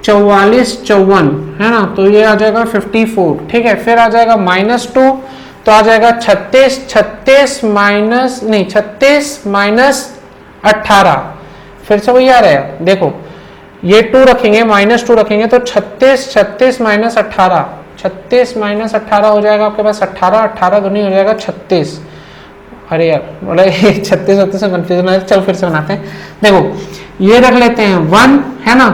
44 54 है ना, तो ये आ जाएगा 54। ठीक है, फिर आ जाएगा -2 तो आ जाएगा 36 36 माइनस नहीं 36 - 18, फिर से वही आ रहा है। देखो ये 2 रखेंगे -2 रखेंगे तो 36 36 - 18, 36 - 18 हो जाएगा आपके पास 18, 18 दूनी हो जाएगा 36। अरे यार बड़ा 36 होते से कंफ्यूजन है, चल फिर से बनाते हैं। देखो ये रख लेते हैं 1 है ना,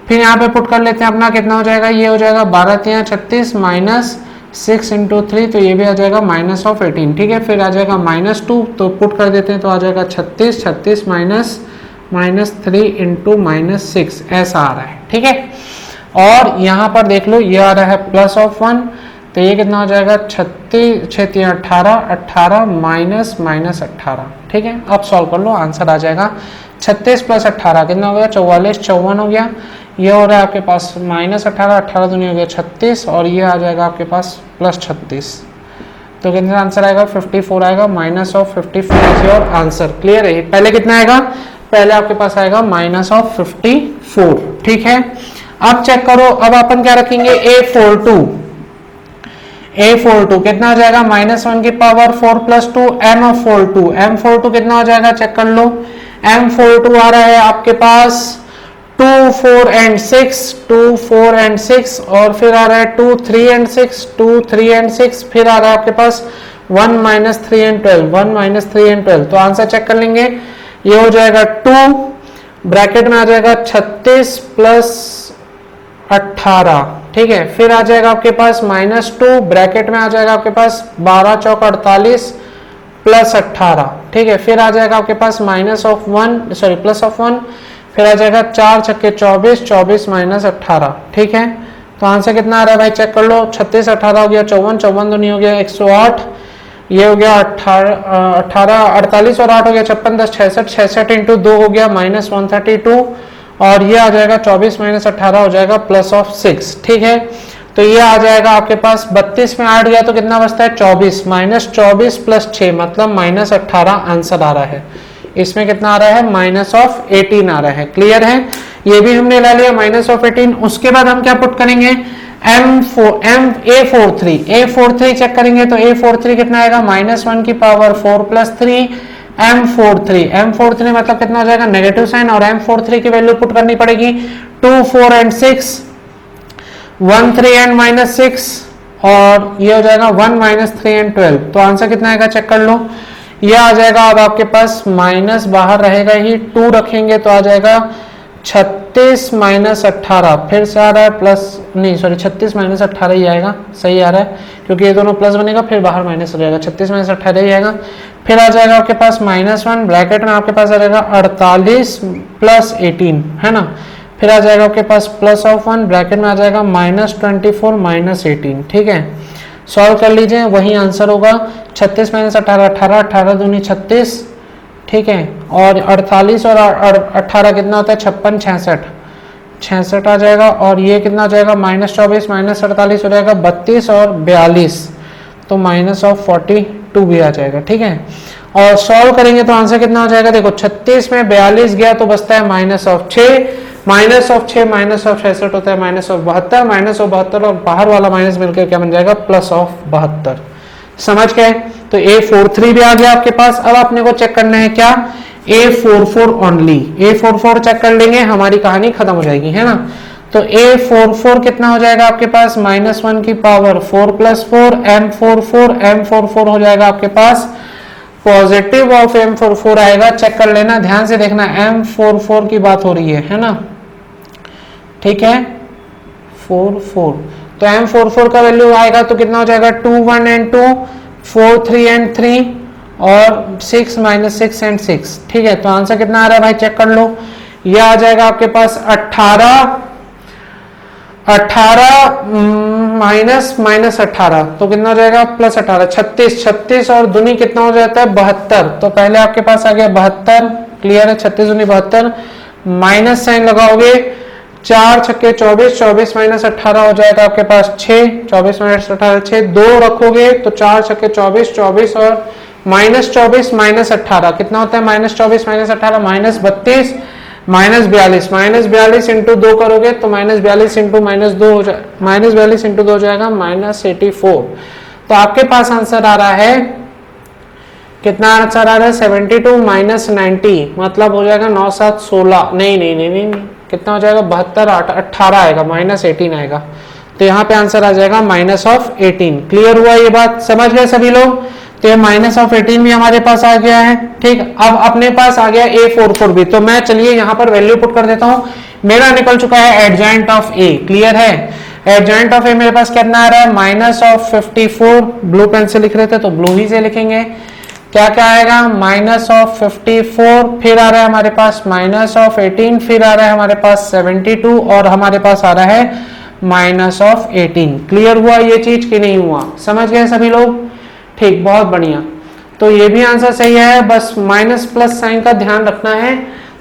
फिर यहाँ पे पुट कर लेते हैं अपना, कितना हो जाएगा, ये हो जाएगा 12 3 36 -6 × 3, तो ये भी आ जाएगा -18। ठीक है, फिर आ जाएगा -2 तो पुट कर देते हैं, तो आ जाएगा 36 36 -3 × -6 ऐसा आ रहा है। ठीक है, और यहाँ पर देख लो ये आ रहा है +1, तो ये कितना हो जाएगा 36 6 18 18 -18। ठीक है, अब सॉल्व कर लो, आंसर आ जाएगा 36 + 18 कितना हो गया, 44 54 हो गया। ये हो रहा है आपके पास -18 18 दूनी हो गया 36 और ये आ जाएगा आपके पास +36, तो कितना आंसर आएगा 54 आएगा, -54 इज योर आंसर। क्लियर है, पहले कितना आएगा, पहले आपके पास आएगा -54। ठीक है, अब चेक करो, अब अपन क्या रखेंगे A42 कितना हो जाएगा, -1 की पावर 4 + 2 M42 कितना हो जाएगा चेक कर लो। M42 आ रहा है आपके पास 2 4 एंड 6 2 4 एंड 6 और फिर आ रहा है 2 3 एंड 6 2 3 एंड 6, फिर आ रहा है आपके पास 1 - 3 एंड 12 1 - 3 एंड 12। तो आंसर चेक कर लेंगे, ये हो जाएगा 2 ब्रैकेट में आ जाएगा 36 + 18। ठीक है, फिर आ जाएगा आपके पास -2 ब्रैकेट में आ जाएगा आपके पास 12 चौक 48 + 18। ठीक है, फिर आ जाएगा आपके पास +1, फिर आ जाएगा 4 छक्के 24 24 - 18। ठीक है, तो आंसर कितना आ रहा है भाई चेक कर लो, 36 18 हो गया 54 54 दूनी हो गया 108, ये हो गया 18 48 और 8 हो गया 56 10 66 66 × 2 हो गया -132 और ये आ जाएगा 24 - 18 हो जाएगा +6। ठीक है, तो ये आ जाएगा आपके पास 32 में 8 गया तो कितना बचता है 24 -24 + 6 मतलब -18 आंसर आ रहा है। इसमें कितना आ रहा है -18 आ रहा है। क्लियर है, ये भी हमने ला लिया -18। उसके बाद हम क्या पुट करेंगे A43 चेक करेंगे तो A43 कितना आएगा, -1 की पावर 4 + 3 M43 मतलब कितना हो जाएगा नेगेटिव साइन और M43 की वैल्यू पुट करनी पड़ेगी 2 4 एंड 6 1 3 एंड -6 और ये हो जाएगा 1 - 3 एंड 12। तो आंसर कितना आएगा चेक कर लो, ये आ जाएगा अब आपके पास माइनस बाहर रहेगा ही, 2 रखेंगे तो आ जाएगा 36 माइनस 18, फिर से आ रहा है प्लस, नहीं सॉरी 36 माइनस 18 ही आएगा, सही आ रहा है क्योंकि ये दोनों प्लस बनेगा फिर बाहर माइनस हो जाएगा, 36 माइनस 18 ही आएगा। फिर आ जाएगा आपके पास -1, ब्रैकेट में आपके पास आ जाएगा 48 प्लस 18, है ना। फिर आ जाएगा आपके पास +1, ब्रैकेट में आ जाएगा -24 माइनस 18, ठीक है। सॉल्व कर लीजिए, वही आंसर होगा। 36 माइनस 18, 18, 18 दूनी 36, ठीक है। और 48 और 18 कितना होता है 56, 66, 66 आ जाएगा। और ये कितना आ जाएगा -24 माइनस 48 हो जाएगा 32 और 42, तो -42 भी आ जाएगा, ठीक है। और सॉल्व करेंगे तो आंसर कितना हो जाएगा, देखो 36 में 42 गया तो बचता है -6, -6 -66 होता है -72, -72 और बाहर वाला माइनस मिलकर क्या बन जाएगा +72। समझ गए। तो A43 भी आ गया आपके पास। अब अपने को चेक करना है क्या, A44 ओनली। A44 चेक कर लेंगे, हमारी कहानी खत्म हो जाएगी, है ना। तो A44 कितना हो जाएगा आपके पास -1 की पावर 4 + 4 M44 हो जाएगा आपके पास। पॉजिटिव ऑफ M44 आएगा, चेक कर लेना, ध्यान से देखना, M44 की बात हो रही है ना, ठीक है। 44 तो M44 का वैल्यू आएगा तो कितना हो जाएगा 2 1 and 2, 4 3 and 3 और 6 - 6 and 6, ठीक है। तो आंसर कितना आ रहा है भाई चेक कर लो। यह आ जाएगा आपके पास 18 -18 तो कितना हो जाएगा +18, 36 और दुनी कितना हो जाता है 72। तो पहले आपके पास आ गया 72, क्लियर है। 36 दूनी 72, माइनस साइन लगाओगे, 4 छक्के 24, 24 - 18 हो जाएगा आपके पास 6, 24 - 18 6, 2 रखोगे तो 4 छक्के 24, 24 और -24 - 18 कितना होता है -24 - 18 -32 -42 इंटू 2 करोगे तो -42 इंटू -2 हो जाए, -42 इंटू 2 हो जाएगा -84। तो आपके पास आंसर आ रहा है कितना, आंसर आ रहा है 72 - 90, मतलब हो जाएगा 9 7 16, नहीं कितना हो जाएगा 72 18 आएगा, -18 आएगा। तो यहाँ पे आंसर आ जाएगा -18। क्लियर हुआ ये बात, समझ गए सभी लोग। तो ये -18 भी हमारे पास आ गया है, ठीक। अब अपने पास आ गया A44 भी, तो मैं चलिए यहाँ पर वैल्यू पुट कर देता हूँ। मेरा निकल चुका है एडजॉइंट ऑफ A, क्लियर है। एडजॉइंट ऑफ A मेरे पास कितना आ रहा है -54, ब्लू पेन से लिख रहे थे तो ब्लू ही से लिखेंगे। क्या क्या आएगा -54, फिर आ रहा है हमारे पास -18, फिर आ रहा है हमारे पास 72 और हमारे पास आ रहा है -18। क्लियर हुआ ये चीज कि नहीं हुआ, समझ गए सभी लोग, ठीक, बहुत बढ़िया। तो ये भी आंसर सही है, बस माइनस प्लस साइन का ध्यान रखना है।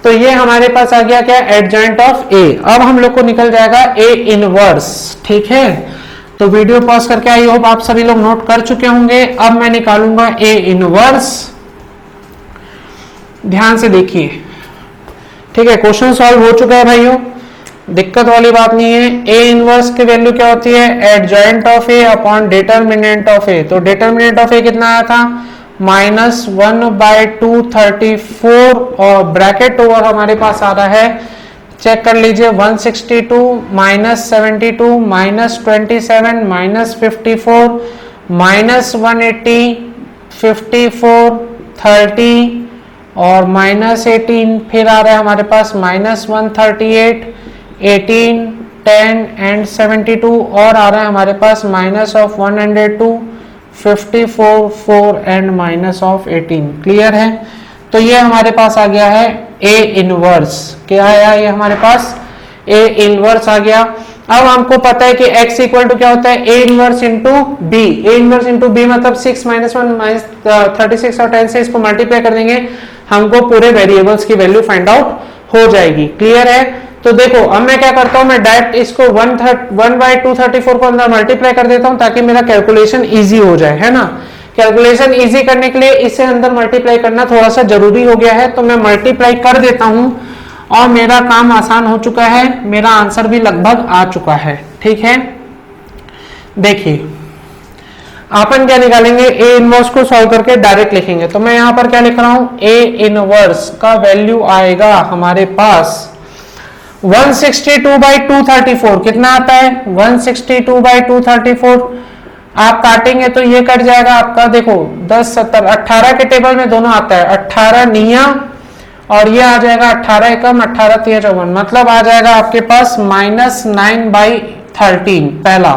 तो ये हमारे पास आ गया क्या एडजॉइंट ऑफ A। अब हम लोग को निकल जाएगा A इनवर्स, ठीक है। तो वीडियो पॉज करके आई होप आप सभी लोग नोट कर चुके होंगे। अब मैं निकालूंगा A इनवर्स, ध्यान से देखिए, ठीक है। क्वेश्चन सॉल्व हो चुका है भाइयों, दिक्कत वाली बात नहीं है। A इनवर्स की वैल्यू क्या होती है adjoint of A upon determinant of A। तो डिटरमिनेंट ऑफ A कितना आया था -1/234 और ब्रैकेट ओवर हमारे पास आ रहा है, चेक कर लीजिए, 162 -72 -27 -54 -180 54 30 और -18, फिर आ रहा है हमारे पास -138 18 10 एंड 72 और आ रहा है हमारे पास -102 54 4 एंड -18। क्लियर है। तो ये हमारे पास आ गया है A इनवर्स। क्या आया ये हमारे पास A इनवर्स आ गया। अब हमको पता है कि x इक्वल टू क्या होता है A inverse into B। A inverse into B मतलब 6 - 1 -36 और 10 से इसको मल्टीप्लाई कर देंगे, हमको पूरे वेरिएबल्स की वैल्यू फाइंड आउट हो जाएगी। क्लियर है। तो देखो अब मैं क्या करता हूं, मैं डायरेक्ट इसको 1/234 को अंदर मल्टीप्लाई कर देता हूं ताकि मेरा कैलकुलेशन इजी हो जाए, है ना। कैलकुलेशन इजी करने के लिए इसे अंदर मल्टीप्लाई करना थोड़ा सा जरूरी हो गया है, तो मैं मल्टीप्लाई कर देता हूं और मेरा काम आसान हो चुका है, मेरा आंसर भी लगभग आ चुका है, ठीक है। देखिए अपन क्या निकालेंगे, A इनवर्स को सॉल्व करके डायरेक्ट लिखेंगे। तो मैं यहां पर क्या लिख रहा हूं, A इनवर्स का वैल्यू आएगा हमारे पास 162/234। कितना आता है 162/234। आप काटेंगे तो ये कट जाएगा आपका, देखो 10 70 18 के टेबल में दोनों आता है, 18 निया और ये आ जाएगा 18 एकम 18 3 54, मतलब आ जाएगा आपके पास -9/13 पहला।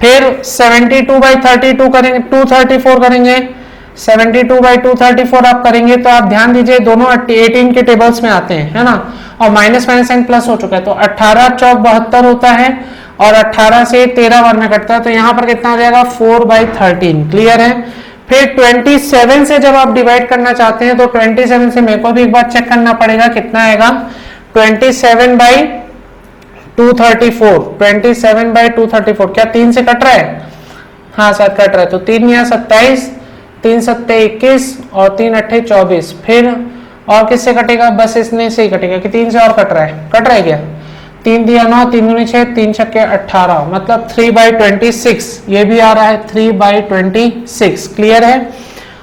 फिर 72/32 करेंगे, 234 करेंगे, 72/234 आप करेंगे तो आप ध्यान दीजिए दोनों 18 के टेबल्स में आते हैं, है ना, और माइनस माइनस साइन प्लस हो चुका है, तो 18 चौक 72 होता है और 18 से 13 बार में कटता है, तो यहाँ पर कितना हो जाएगा 4/13। क्लियर है। फिर 27 से जब आप डिवाइड करना चाहते हैं तो 27 से मेरे को भी एक बार चेक करना पड़ेगा कितना आएगा, 27/234, 27/234 क्या 3 से कट रहा है? हाँ शायद कट रहा है, तो 3 या 27, 3 सत्ते 21 और 3 अट्ठे 24। फिर और किससे कटेगा? बस इसने से ही कटेगा कि 3 से और कट रहा है, कट रहा है क्या? 3 दिया 9, 3 दूनी 6, 3 छक्के 18, मतलब 3/26, ये भी आ रहा है 3/26। क्लियर है।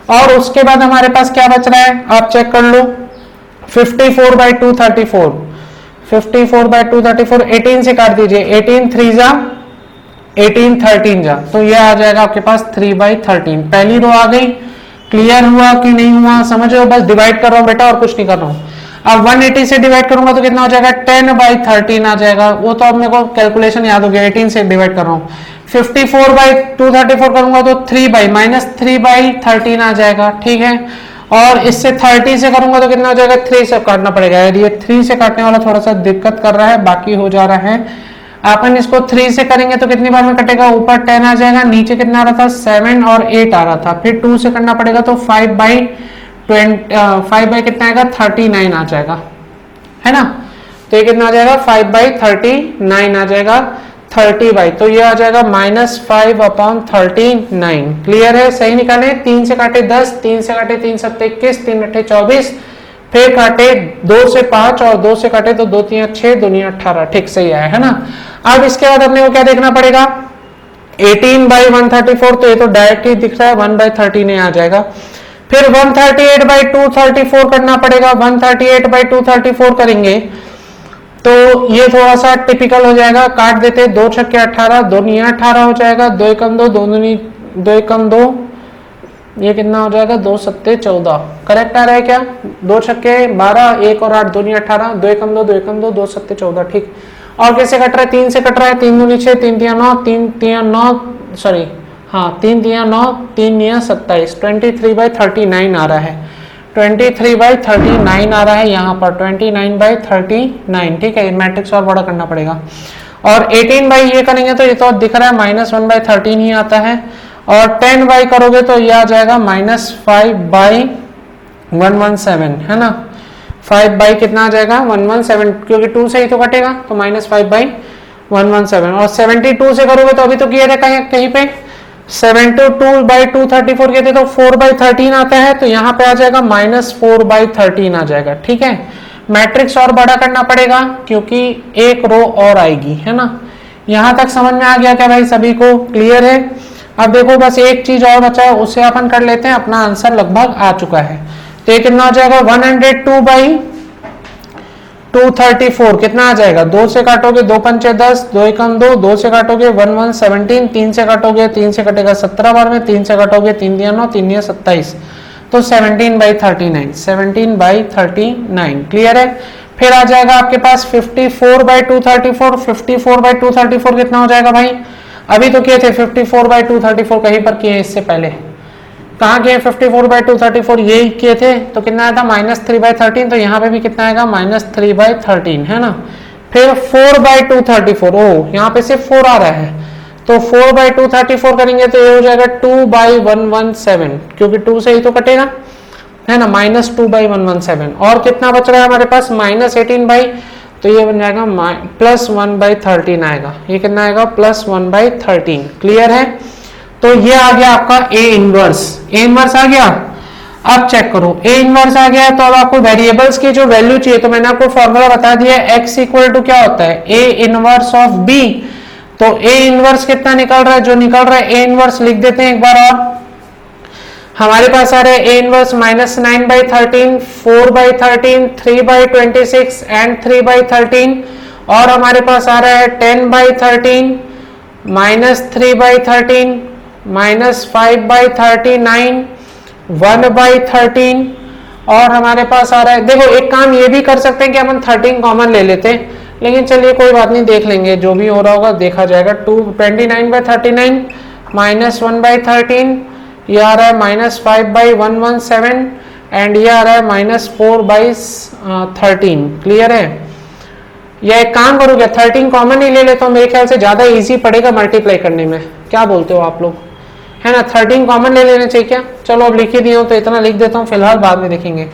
और उसके बाद हमारे पास क्या बच रहा है आप चेक कर लो, 54/234, 54/234 18 से काट दीजिए, 18 3 जा 18 13 जा, तो ये आ जाएगा आपके पास 3/13। पहली रो आ गई। क्लियर हुआ कि नहीं हुआ? समझ रहे हो? बस डिवाइड कर रहा हूं बेटा और कुछ नहीं कर रहा हूं। अब 180 से डिवाइड करूंगा तो कितना हो जाएगा? 10/13 आ जाएगा। वो तो अब मेरे को कैलकुलेशन याद हो गया, 18 से डिवाइड कर रहा हूं। 54/234 करूंगा तो 3/-3/13 आ जाएगा। ठीक है। और इससे 30 से करूंगा तो कितना हो जाएगा? 3 से काटना पड़ेगा यार, ये 3 से काटने वाला थोड़ा सा दिक्कत कर रहा है, बाकी हो जा रहा है। अपन इसको 3 से करेंगे तो कितनी बार में कटेगा? ऊपर 10 आ जाएगा, नीचे कितना आ रहा था? 7 और 8 आ रहा था। फिर 2 से करना पड़ेगा तो 5/5 कितना आएगा? 39 आ जाएगा, है ना। तो ये कितना आ जाएगा? 5/39 आ जाएगा, 30 तो ये आ जाएगा -5/39। क्लियर है? सही निकाले। 3 से काटे 10, 3 से काटे 3 सत्ते 21, 3 अट्ठे 24, फिर काटे 2 से 5 और 2 से काटे तो 2 3 6, 2 9 18। ठीक सही आया, है ना। अब इसके बाद अपने को क्या देखना पड़ेगा? 18/134, तो ये तो डायरेक्ट ही दिख रहा है, 1/13 आ जाएगा। फिर 138/234 करना पड़ेगा। 138/234 करेंगे तो ये थोड़ा सा टिपिकल हो जाएगा, काट देते 2 छक्के 18, 2 9 18 हो जाएगा, 2 एकम 2, 2 एकम 2, ये कितना हो जाएगा? 2 सत्ते 14। करेक्ट आ रहा है क्या? 2 छक्के 12, 1 और 8, 2 9 18, 2 एकम 2, 2 एकम 2, 2 सत्ते 14। ठीक। और कैसे कट रहा है? 3 से कट रहा है, 3 दूनी 6, 3 तिया 9, 3 तिया 9, सॉरी हाँ 3 तिया 9, 3 निया 27, 23/39 आ रहा है, 23/39 आ रहा है यहाँ पर, 29/39। ठीक है, मैट्रिक्स और बड़ा करना पड़ेगा। और 18 ये करेंगे तो ये तो दिख रहा है -1/13 ही आता है। और 10 करोगे तो ये आ जाएगा -5/117, है ना। 5 कितना आ जाएगा? 117, क्योंकि 2 से ही तो कटेगा, तो -5/117। और 72 से करोगे तो अभी तो किया था कहीं पे 72/234 कहते तो 4/13 आता है, तो यहाँ पे आ जाएगा -4/13 आ जाएगा। ठीक है। मैट्रिक्स और बड़ा करना पड़ेगा क्योंकि एक रो और आएगी, है ना। यहां तक समझ में आ गया क्या भाई सभी को? क्लियर है। अब देखो बस एक चीज और बचा है, उसे अपन कर लेते हैं, अपना आंसर लगभग आ चुका है। तो ये कितना हो जाएगा? 102/234 कितना आ जाएगा? 2 से काटोगे 2 पंचे 10, 2 एकम 2, 2 से काटोगे 1117, 3 से काटोगे 3 से कटेगा 17 बार में, 3 से काटोगे 3 दिया 9, 3 दिया 27, तो 17/39, 17/39। क्लियर है। फिर आ जाएगा आपके पास 54/234, 54/234 कितना हो जाएगा भाई? अभी तो किए थे 54/234, कहीं पर किए इससे पहले, कहाँ किए? 54/234 ये किए थे, तो कितना आया था? -3/13, तो यहाँ पे भी कितना आएगा? -3/13, है ना। फिर 4/234, ओ यहाँ पे सिर्फ 4 आ रहा है, तो 4/234 करेंगे तो ये हो जाएगा 2/117, क्योंकि 2 से ही तो कटेगा, है ना, -2/117। और कितना बच रहा है हमारे पास? -18, तो ये बन जाएगा +1/13 आएगा। ये कितना आएगा? +1/13। क्लियर है। तो ये आ गया आपका ए इनवर्स। ए इनवर्स आ गया। अब चेक करो, ए इनवर्स आ गया तो अब आपको वेरिएबल्स की जो वैल्यू चाहिए, तो मैंने आपको फॉर्मूला बता दिया, x = क्या होता है? A inverse of B. तो ए इनवर्स कितना निकल रहा है? जो निकल रहा है ए इनवर्स लिख देते हैं एक बार और। हमारे पास आ रहा है ए इनवर्स -9/13, 4/13, 3/26 एंड 3/13। और हमारे पास आ रहा है 10/13, -3/13, -5/39, 1/13 और हमारे पास आ रहा है, देखो एक काम ये भी कर सकते हैं कि अपन 13 कॉमन ले लेते हैं, लेकिन चलिए कोई बात नहीं, देख लेंगे, जो भी हो रहा होगा देखा जाएगा। 29/39 माइनस 1/13, ये आ रहा है -5/117 एंड ये आ रहा है -4/13। क्लियर है? या एक काम करो क्या, 13 कॉमन ही ले लेता हूँ, मेरे ख्याल से ज्यादा इजी पड़ेगा मल्टीप्लाई करने में, क्या बोलते हो आप लोग, है ना? 13 कॉमन ले लेना चाहिए क्या? चलो अब लिख ही दिया हूँ तो इतना लिख देता हूँ, फिलहाल बाद में देखेंगे।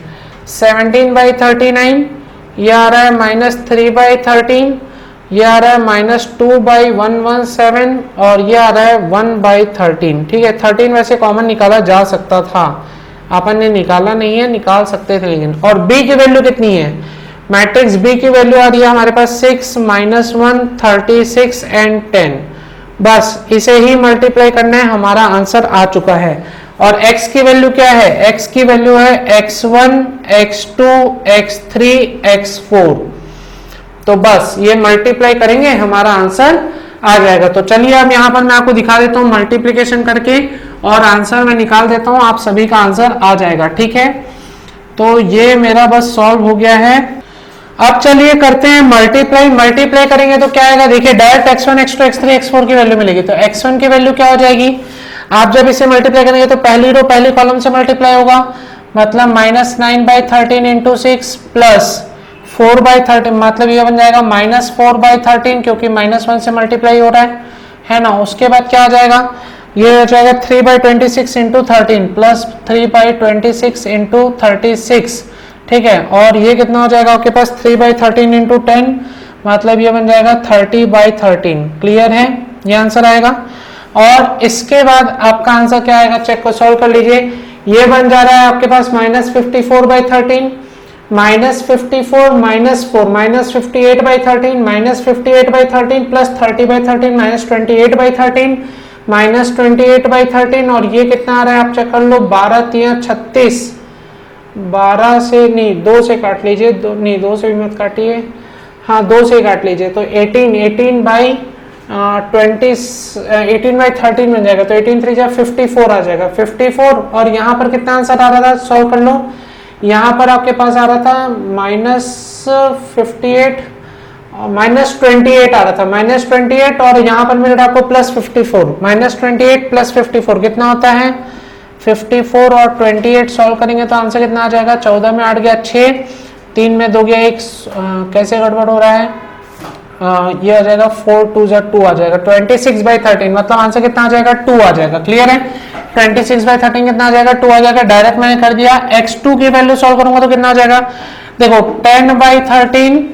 17/39, ये आ रहा है -3/13, ये आ रहा है -2/117 और ये आ रहा है 1/13। ठीक है, 13 वैसे कॉमन निकाला जा सकता था, अपन ने निकाला नहीं है, निकाल सकते थे लेकिन। और b की वैल्यू कितनी है? मैट्रिक्स b की वैल्यू आ रही है हमारे पास 6, -1, 36 एंड 10। बस इसे ही मल्टीप्लाई करना है, हमारा आंसर आ चुका है। और x की वैल्यू क्या है? x की वैल्यू है x1, x2, x3, x4। तो बस ये मल्टीप्लाई करेंगे, हमारा आंसर आ जाएगा। तो चलिए अब यहाँ पर मैं आपको दिखा देता हूँ मल्टीप्लिकेशन करके, और आंसर मैं निकाल देता हूँ, आप सभी का आंसर आ जाएगा। ठीक है, तो ये मेरा बस सॉल्व हो गया है। अब चलिए करते हैं मल्टीप्लाई। मल्टीप्लाई करेंगे तो क्या आएगा? देखिए direct x1, x2, x3, x4 की वैल्यू मिलेगी। तो x1 की वैल्यू क्या हो जाएगी? आप जब इसे मल्टीप्लाई करेंगे तो पहली रो पहली कॉलम से मल्टीप्लाई होगा, मतलब -9/13 इंटू 6 प्लस 4/13, मतलब ये बन जाएगा -4/13, क्योंकि -1 से मल्टीप्लाई हो रहा है ना। उसके बाद क्या आ जाएगा? ये हो जाएगा 3/26 इंटू 13 प्लस 3/26 इंटू 36। ठीक है, और ये कितना हो जाएगा आपके पास? 3/13 इंटू 10, मतलब ये बन जाएगा 30/13। क्लियर है? ये आंसर आएगा। और इसके बाद आपका आंसर क्या आएगा? चेक को सॉल्व कर लीजिए। ये बन जा रहा है आपके पास -54/13, -54 -4 -58/13 -58/13 प्लस 30/13 -28/13 -28/13, और ये कितना आ रहा है आप चेक कर लो, 12×3 = 36। 12 से नहीं, 2 से काट लीजिए, 2 से भी मत काटिए, हाँ 2 से काट लीजिए, तो 18/13 बन जाएगा। तो 18×3 = 54 आ जाएगा, 54। और यहाँ पर कितना आंसर आ रहा था, सॉल्व कर लो। यहाँ पर आपके पास आ रहा था -58 -28 आ रहा था, -28, और यहाँ पर मिल रहा आपको +54, -28 + 54 कितना होता है? 54 और 28 सॉल्व करेंगे तो आंसर कितना आ जाएगा? 14 में 8 गया 6, 3 में 2 गया 1, कैसे गड़बड़ हो रहा है? ये आ जाएगा 4 2 = 2 आ जाएगा, 26/13, मतलब आंसर कितना आ जाएगा? 2 आ जाएगा। क्लियर है? 26/13 कितना आ जाएगा? 2 आ जाएगा। डायरेक्ट मैंने कर दिया। x2 की वैल्यू सॉल्व करूंगा तो कितना आ जाएगा? देखो 10/13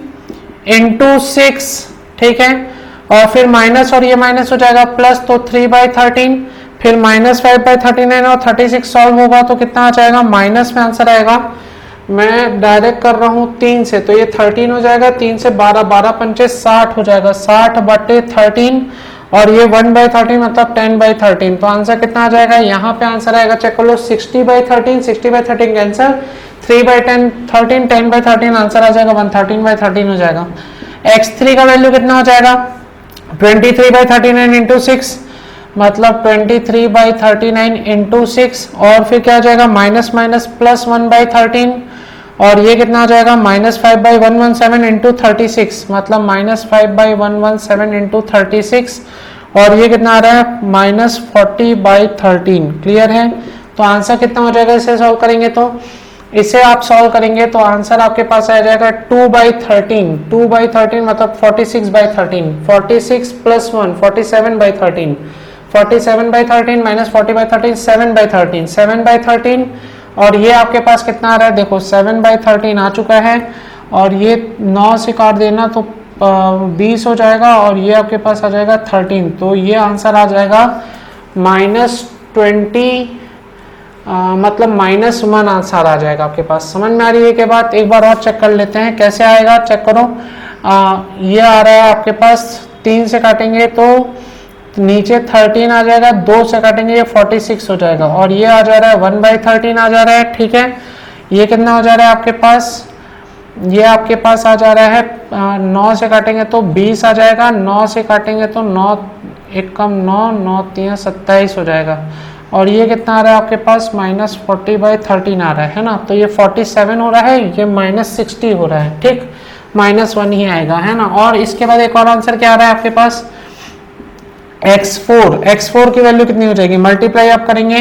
इंटू 6, ठीक है, और फिर माइनस, और ये माइनस हो जाएगा प्लस, तो 3/13, फिर -5/39 और 36 सॉल्व होगा तो कितना आ जाएगा? माइनस में आंसर आएगा। मैं डायरेक्ट कर रहा हूँ 3 से, तो ये 13 हो जाएगा, 3 से 12, 12×5 = 60 हो जाएगा, 60/13, और ये 1/13 मतलब 10/13। तो आंसर कितना आ जाएगा? यहाँ पे आंसर आएगा, चेक कर लो, 60/13, 60/13 कैंसर, 3/10 13, 10/13 आंसर आ जाएगा, 113/13 हो जाएगा। x3 का वैल्यू कितना हो जाएगा? 23/39 इंटू 6, मतलब 23/39 इंटू 6, और फिर क्या हो जाएगा? माइनस माइनस प्लस 1/13, और ये कितना हो जाएगा? -5/117 इंटू 36, मतलब -5/117 इंटू 36, और ये कितना आ रहा है? -40/13। क्लियर है? तो आंसर कितना हो जाएगा इसे सॉल्व करेंगे तो? इसे आप सॉल्व करेंगे तो आंसर आपके पास आ जाएगा 2/13, 2/13 मतलब 46/13, 46 + 1 47/13, 47/13 - 40/13 7/13, 7/13, और ये आपके पास कितना आ रहा है? देखो 7/13 आ चुका है, और ये 9 से काट देना तो 20 हो जाएगा, और ये आपके पास आ जाएगा 13, तो ये आंसर आ जाएगा -20, मतलब -1 आंसर आ जाएगा आपके पास। समझ में आ रही है? के बाद एक बार और चेक कर लेते हैं कैसे आएगा, चेक करो। ये आ रहा है आपके पास, 3 से काटेंगे तो नीचे 13 आ जाएगा, 2 से काटेंगे ये 46 हो जाएगा, और ये आ जा रहा है 1/13 आ जा रहा है। ठीक है, ये कितना हो जा रहा है आपके पास? ये आपके पास आ जा रहा है 9 से काटेंगे तो 20 आ जाएगा, 9 से काटेंगे तो 9 1 कम 9 9 3 27 हो जाएगा, और ये कितना आ रहा है आपके पास -40/13 आ रहा है ना, तो ये 47 हो रहा है, ये -60 हो रहा है, ठीक, -1 ही आएगा, है ना। और इसके बाद एक और आंसर क्या आ रहा है आपके पास, x4 की वैल्यू कितनी हो जाएगी, मल्टीप्लाई आप करेंगे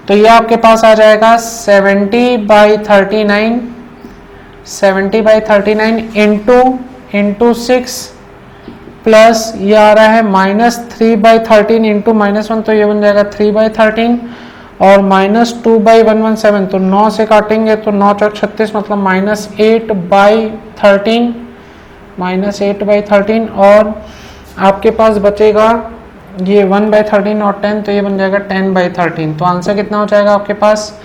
तो ये आपके पास आ जाएगा 70/39 इंटू 6 प्लस ये आ रहा है -3/13 इंटू -1, तो ये बन जाएगा 3/13 और -2/117, तो 9 से काटेंगे तो 9 चौक 36, मतलब -8/13 और आपके पास बचेगा ये 1/13 और 10, तो ये बन जाएगा 10/13। तो आंसर कितना हो जाएगा आपके पास,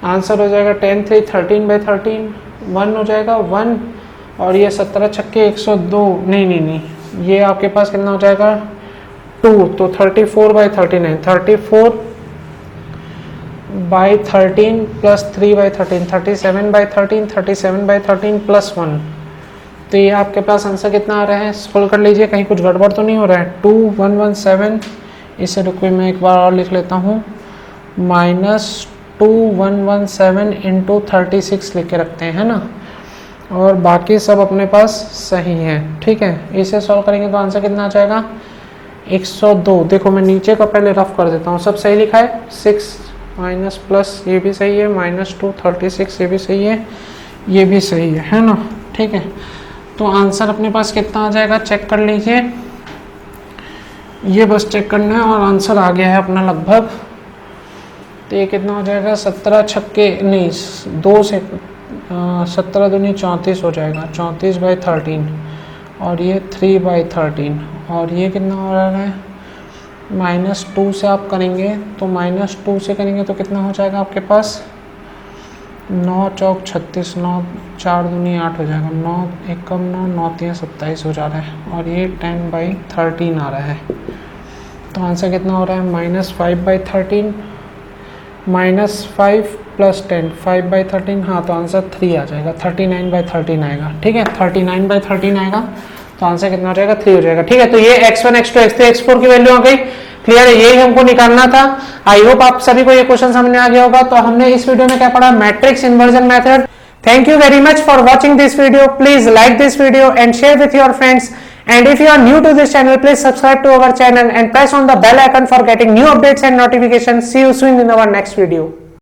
आंसर हो जाएगा 10 3 13/13, 1 हो जाएगा 1 और ये 17 छक्के 102, नहीं, ये आपके पास कितना हो जाएगा 2, तो 34/39, 34/13 प्लस 3/13, 37/13 प्लस 1, तो ये आपके पास आंसर कितना आ रहा है, सोल्व कर लीजिए, कहीं कुछ गड़बड़ तो नहीं हो रहा है। 2117, इसे रुको मैं एक बार और लिख लेता हूँ, -2117 इंटू 36 लिख के रखते हैं, है ना, और बाकी सब अपने पास सही है, ठीक है। इसे सॉल्व करेंगे तो आंसर कितना आ जाएगा 102। देखो मैं नीचे का पहले रफ कर देता हूँ, सब सही लिखा है, 6 माइनस प्लस ये भी सही है, -2 36 ये भी सही है, ये भी सही है ना, ठीक है। तो आंसर अपने पास कितना आ जाएगा, चेक कर लीजिए, ये बस चेक करना है और आंसर आ गया है अपना लगभग। तो ये कितना हो जाएगा, 17 छक्के नहीं 2 से 17 दूनी 34 हो जाएगा, 34/13 और ये 3/13 और ये कितना हो रहा है, -2 से आप करेंगे तो -2 से करेंगे तो कितना हो जाएगा आपके पास, 9 चौक 36, 9 4 दूनी 8 हो जाएगा, 9 एकम 9 9 3 27 हो जा रहा है और ये 10/13 आ रहा है। तो आंसर कितना हो रहा है, -5/13 -5 प्लस 10 5/13, हाँ तो आंसर 3 आ जाएगा, 39/13 आएगा, ठीक है, 39/13 आएगा, तो आंसर कितना हो जाएगा 3 हो जाएगा, ठीक है। तो ये x1 x2 x3 x4 की वैल्यू आ गई, क्लियर है, यही हमको निकालना था। आई होप आप सभी को ये क्वेश्चन समझ में आ गया होगा। तो हमने इस वीडियो में क्या पढ़ा, matrix inversion method. Thank you very much for watching this video, please like this video and share with your friends, and if you are new to this channel, please subscribe to our channel and press on the bell icon for getting new updates and notifications. See you soon in our next video.